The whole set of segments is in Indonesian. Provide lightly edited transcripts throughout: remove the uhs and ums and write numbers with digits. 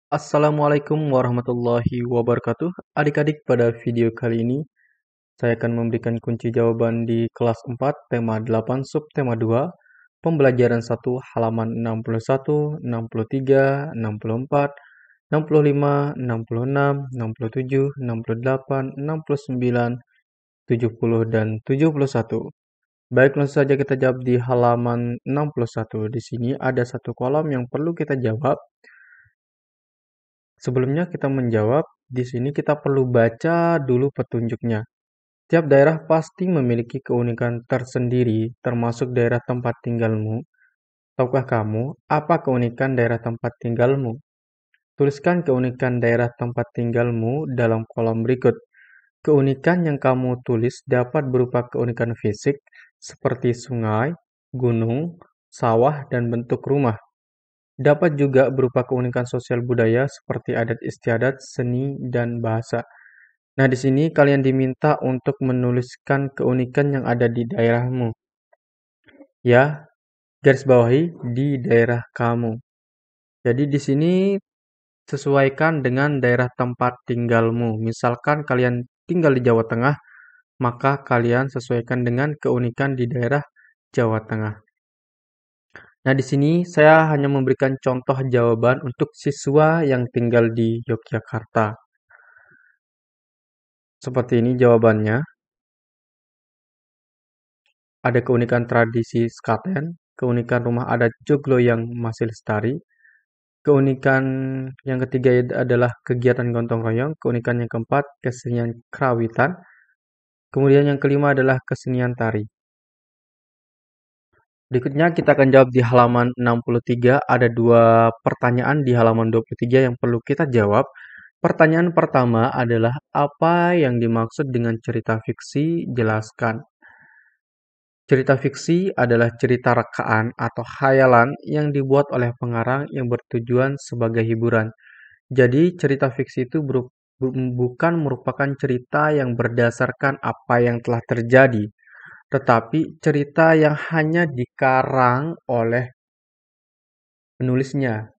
Assalamualaikum warahmatullahi wabarakatuh. Adik-adik, pada video kali ini saya akan memberikan kunci jawaban di kelas 4, tema 8, subtema 2, pembelajaran 1, halaman 61, 63, 64, 65, 66, 67, 68, 69, 70, dan 71. Baik, langsung saja kita jawab di halaman 61. Di sini ada satu kolom yang perlu kita jawab. Sebelumnya kita menjawab, di sini kita perlu baca dulu petunjuknya. Tiap daerah pasti memiliki keunikan tersendiri, termasuk daerah tempat tinggalmu. Tahukah kamu apa keunikan daerah tempat tinggalmu? Tuliskan keunikan daerah tempat tinggalmu dalam kolom berikut. Keunikan yang kamu tulis dapat berupa keunikan fisik, seperti sungai, gunung, sawah, dan bentuk rumah. Dapat juga berupa keunikan sosial budaya seperti adat istiadat, seni, dan bahasa. Nah, di sini kalian diminta untuk menuliskan keunikan yang ada di daerahmu. Ya, garis bawahi di daerah kamu. Jadi di sini sesuaikan dengan daerah tempat tinggalmu. Misalkan kalian tinggal di Jawa Tengah, maka kalian sesuaikan dengan keunikan di daerah Jawa Tengah. Nah, di sini saya hanya memberikan contoh jawaban untuk siswa yang tinggal di Yogyakarta. Seperti ini jawabannya. Ada keunikan tradisi sekaten, keunikan rumah adat joglo yang masih lestari, keunikan yang ketiga adalah kegiatan gotong royong, keunikan yang keempat kesenian kerawitan, kemudian yang kelima adalah kesenian tari. Berikutnya kita akan jawab di halaman 63. Ada dua pertanyaan di halaman 23 yang perlu kita jawab. Pertanyaan pertama adalah apa yang dimaksud dengan cerita fiksi? Jelaskan. Cerita fiksi adalah cerita rekaan atau khayalan yang dibuat oleh pengarang yang bertujuan sebagai hiburan. Jadi, cerita fiksi itu bukan merupakan cerita yang berdasarkan apa yang telah terjadi, tetapi cerita yang hanya dikarang oleh penulisnya.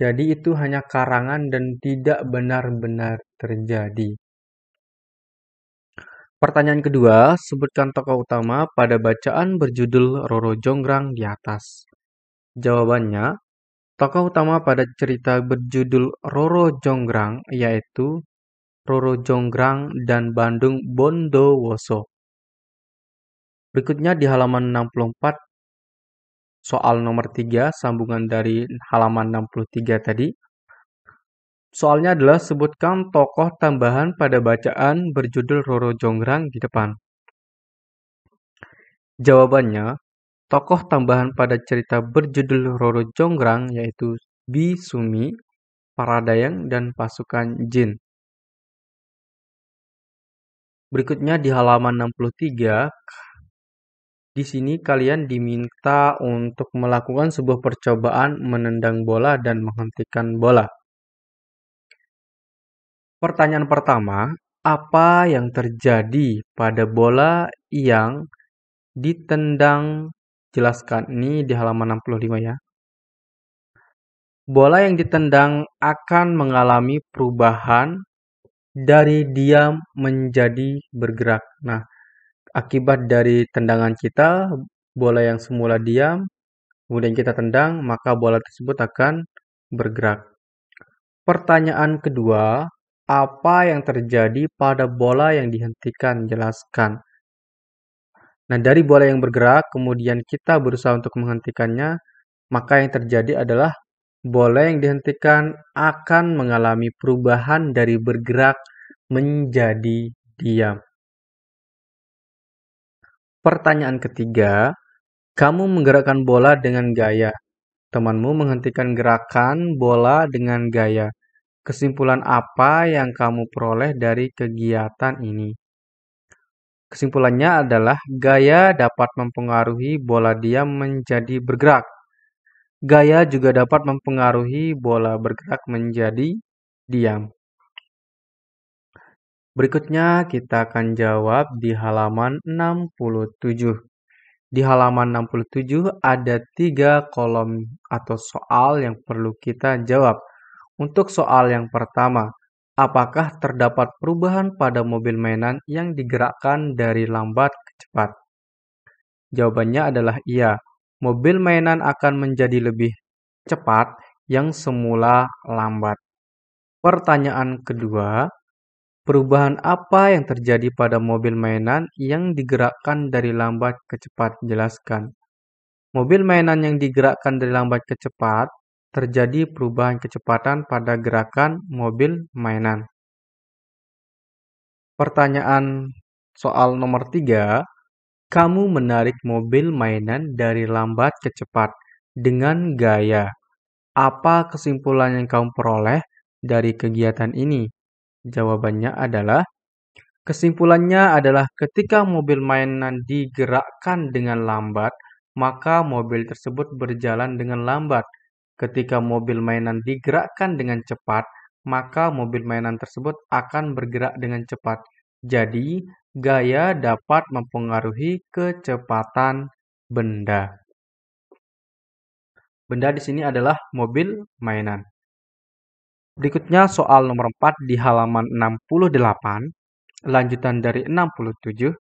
Jadi, itu hanya karangan dan tidak benar-benar terjadi. Pertanyaan kedua, sebutkan tokoh utama pada bacaan berjudul Roro Jonggrang di atas. Jawabannya, tokoh utama pada cerita berjudul Roro Jonggrang yaitu Roro Jonggrang dan Bandung Bondowoso. Berikutnya di halaman 64, soal nomor 3, sambungan dari halaman 63 tadi. Soalnya adalah sebutkan tokoh tambahan pada bacaan berjudul Roro Jonggrang di depan. Jawabannya, tokoh tambahan pada cerita berjudul Roro Jonggrang yaitu Bisumi, Paradayang, dan pasukan jin. Berikutnya di halaman 63, di sini kalian diminta untuk melakukan sebuah percobaan menendang bola dan menghentikan bola. Pertanyaan pertama, apa yang terjadi pada bola yang ditendang? Jelaskan. Ini di halaman 65 ya. Bola yang ditendang akan mengalami perubahan dari diam menjadi bergerak. Nah, akibat dari tendangan kita, bola yang semula diam, kemudian kita tendang, maka bola tersebut akan bergerak. Pertanyaan kedua, apa yang terjadi pada bola yang dihentikan? Jelaskan. Nah, dari bola yang bergerak, kemudian kita berusaha untuk menghentikannya, maka yang terjadi adalah bola yang dihentikan akan mengalami perubahan dari bergerak menjadi diam. Pertanyaan ketiga, kamu menggerakkan bola dengan gaya. Temanmu menghentikan gerakan bola dengan gaya. Kesimpulan apa yang kamu peroleh dari kegiatan ini? Kesimpulannya adalah gaya dapat mempengaruhi bola diam menjadi bergerak. Gaya juga dapat mempengaruhi bola bergerak menjadi diam. Berikutnya kita akan jawab di halaman 67. Di halaman 67 ada 3 kolom atau soal yang perlu kita jawab. Untuk soal yang pertama, apakah terdapat perubahan pada mobil mainan yang digerakkan dari lambat ke cepat? Jawabannya adalah iya. Mobil mainan akan menjadi lebih cepat yang semula lambat. Pertanyaan kedua, perubahan apa yang terjadi pada mobil mainan yang digerakkan dari lambat ke cepat? Jelaskan. Mobil mainan yang digerakkan dari lambat ke cepat, terjadi perubahan kecepatan pada gerakan mobil mainan. Pertanyaan soal nomor 3, kamu menarik mobil mainan dari lambat ke cepat dengan gaya. Apa kesimpulan yang kamu peroleh dari kegiatan ini? Jawabannya adalah, kesimpulannya adalah ketika mobil mainan digerakkan dengan lambat, maka mobil tersebut berjalan dengan lambat. Ketika mobil mainan digerakkan dengan cepat, maka mobil mainan tersebut akan bergerak dengan cepat. Jadi, gaya dapat mempengaruhi kecepatan benda. Benda di sini adalah mobil mainan. Berikutnya soal nomor 4 di halaman 68, lanjutan dari 67.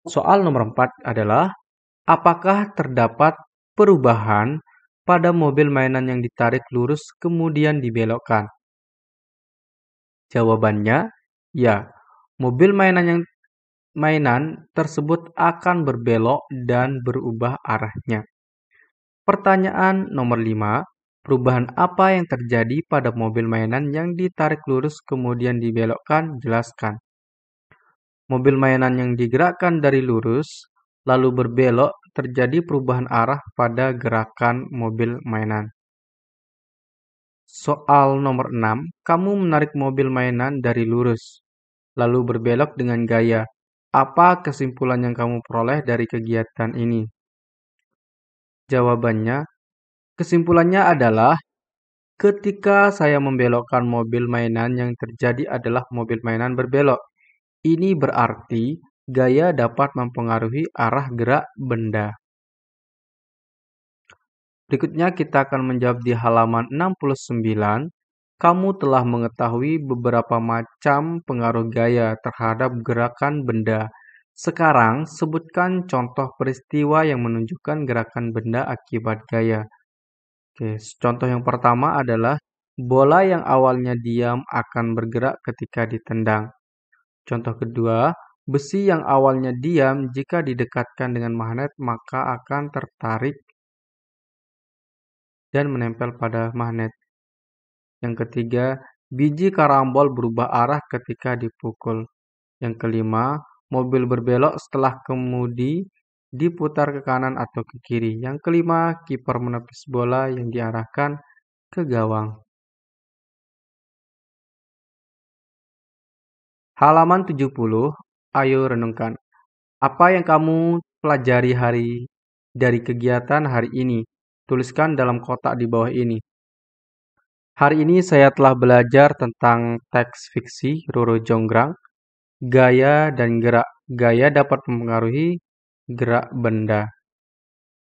Soal nomor 4 adalah, apakah terdapat perubahan pada mobil mainan yang ditarik lurus kemudian dibelokkan? Jawabannya, ya. Mobil mainan tersebut akan berbelok dan berubah arahnya. Pertanyaan nomor 5, perubahan apa yang terjadi pada mobil mainan yang ditarik lurus kemudian dibelokkan? Jelaskan. Mobil mainan yang digerakkan dari lurus lalu berbelok, terjadi perubahan arah pada gerakan mobil mainan. Soal nomor 6, kamu menarik mobil mainan dari lurus lalu berbelok dengan gaya. Apa kesimpulan yang kamu peroleh dari kegiatan ini? Jawabannya, kesimpulannya adalah ketika saya membelokkan mobil mainan, yang terjadi adalah mobil mainan berbelok. Ini berarti gaya dapat mempengaruhi arah gerak benda. Berikutnya kita akan menjawab di halaman 69. Kamu telah mengetahui beberapa macam pengaruh gaya terhadap gerakan benda. Sekarang, sebutkan contoh peristiwa yang menunjukkan gerakan benda akibat gaya. Oke, contoh yang pertama adalah bola yang awalnya diam akan bergerak ketika ditendang. Contoh kedua, besi yang awalnya diam jika didekatkan dengan magnet maka akan tertarik dan menempel pada magnet. Yang ketiga, biji karambol berubah arah ketika dipukul. Yang kelima, mobil berbelok setelah kemudi diputar ke kanan atau ke kiri. Yang kelima, kiper menepis bola yang diarahkan ke gawang. Halaman 70, ayo renungkan. Apa yang kamu pelajari dari kegiatan hari ini? Tuliskan dalam kotak di bawah ini. Hari ini saya telah belajar tentang teks fiksi Roro Jonggrang, gaya dan gerak. Gaya dapat mempengaruhi gerak benda.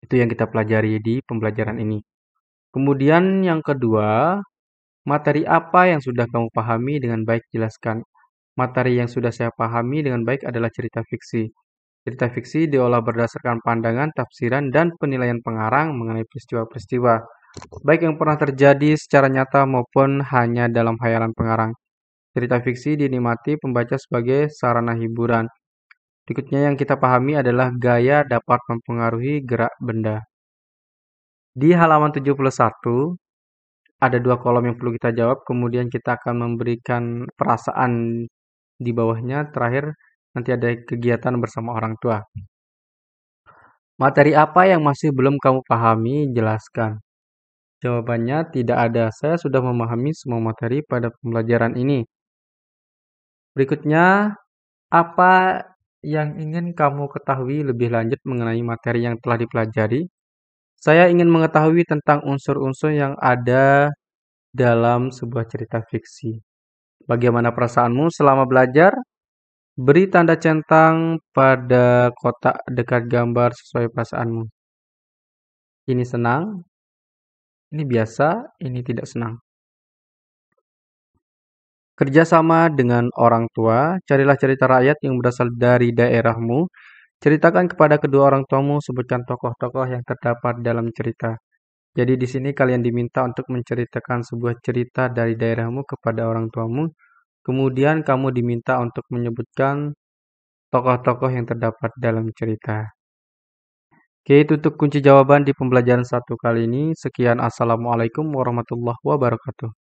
Itu yang kita pelajari di pembelajaran ini. Kemudian yang kedua, materi apa yang sudah kamu pahami dengan baik? Jelaskan. Materi yang sudah saya pahami dengan baik adalah cerita fiksi. Cerita fiksi diolah berdasarkan pandangan, tafsiran, dan penilaian pengarang mengenai peristiwa-peristiwa, baik yang pernah terjadi secara nyata maupun hanya dalam khayalan pengarang. Cerita fiksi dinikmati pembaca sebagai sarana hiburan. Berikutnya yang kita pahami adalah gaya dapat mempengaruhi gerak benda. Di halaman 71, ada 2 kolom yang perlu kita jawab, kemudian kita akan memberikan perasaan di bawahnya. Terakhir, nanti ada kegiatan bersama orang tua. Materi apa yang masih belum kamu pahami? Jelaskan. Jawabannya tidak ada. Saya sudah memahami semua materi pada pembelajaran ini. Berikutnya, apa yang ingin kamu ketahui lebih lanjut mengenai materi yang telah dipelajari? Saya ingin mengetahui tentang unsur-unsur yang ada dalam sebuah cerita fiksi. Bagaimana perasaanmu selama belajar? Beri tanda centang pada kotak dekat gambar sesuai perasaanmu. Ini senang, ini biasa, ini tidak senang. Kerjasama dengan orang tua, carilah cerita rakyat yang berasal dari daerahmu. Ceritakan kepada kedua orang tuamu, sebutkan tokoh-tokoh yang terdapat dalam cerita. Jadi di sini kalian diminta untuk menceritakan sebuah cerita dari daerahmu kepada orang tuamu. Kemudian kamu diminta untuk menyebutkan tokoh-tokoh yang terdapat dalam cerita. Oke, itu untuk kunci jawaban di pembelajaran satu kali ini. Sekian, assalamualaikum warahmatullahi wabarakatuh.